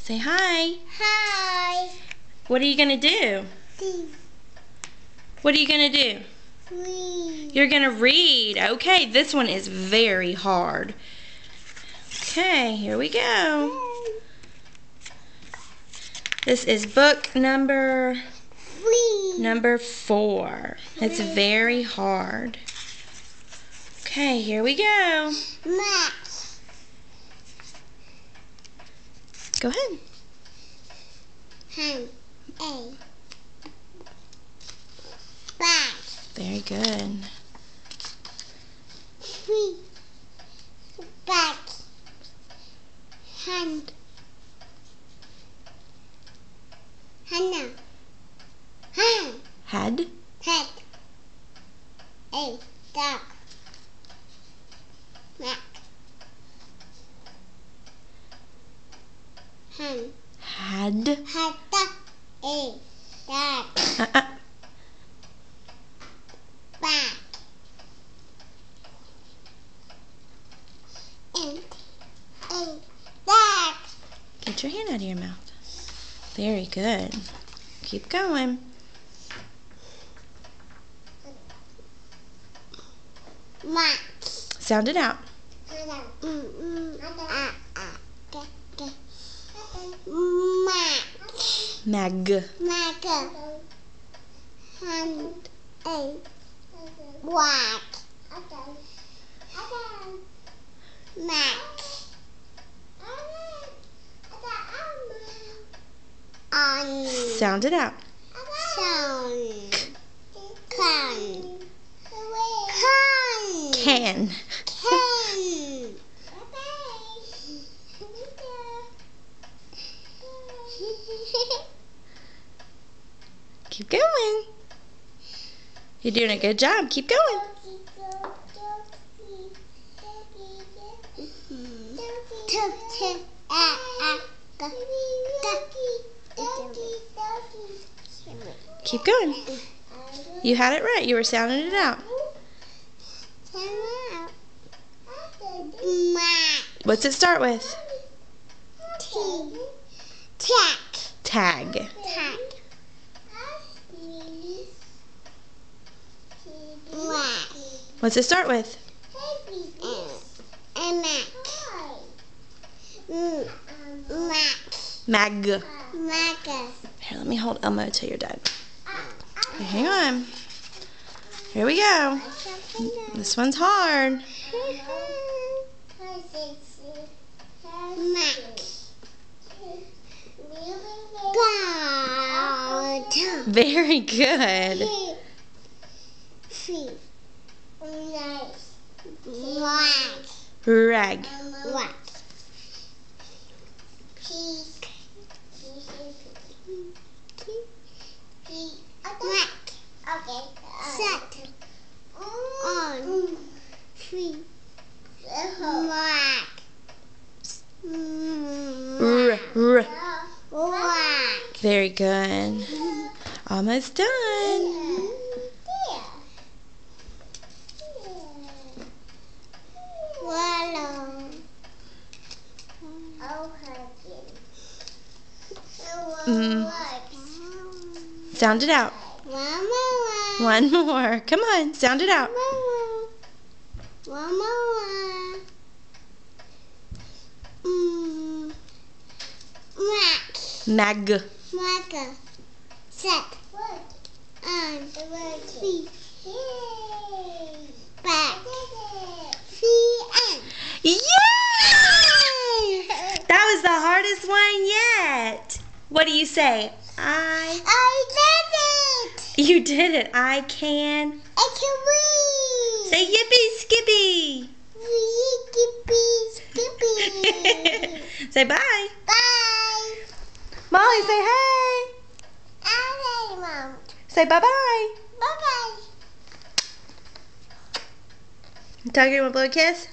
Say hi. Hi. What are you going to do? What are you going to do? Read. You're going to read. Okay, this one is very hard. Okay, here we go. This is book number 4. It's very hard. Okay, here we go. Math. Go ahead. Hand. A. Bag. Very good. 3. Bag. Hand. Hannah. Hand. Head. Head. A. Dog. Mac. Hand. Had. Had. A. Dog. Bag. And a bag. Get your hand out of your mouth. Very good. Keep going. Mac. Sound it out. Mac. Mag. Mac. Hand. A. Wag. Mac. On. Sound it out. Sound. Can. Can. Can. Can. Keep going. You're doing a good job. Keep going. Keep going. You had it right. You were sounding it out. What's it start with? Tag. What's it start with? Mag. Here, let me hold Elmo till you're done. Okay, hang on. Here we go. This one's hard. Very good. Rag. Set. On. Tree. Whack. Whack. Very good. Almost done. Sound it out. One more. Come on, sound it out. One more. Mag. Set. On. Feet. Back. Yay! That was the hardest one yet. What do you say? I did it! You did it. I can. I can read. Say yippee skippy. Skippy. Say bye. Bye. Molly, say hey. Bye, Mom. Say bye-bye. Bye-bye. Tiger, you want to blow a kiss?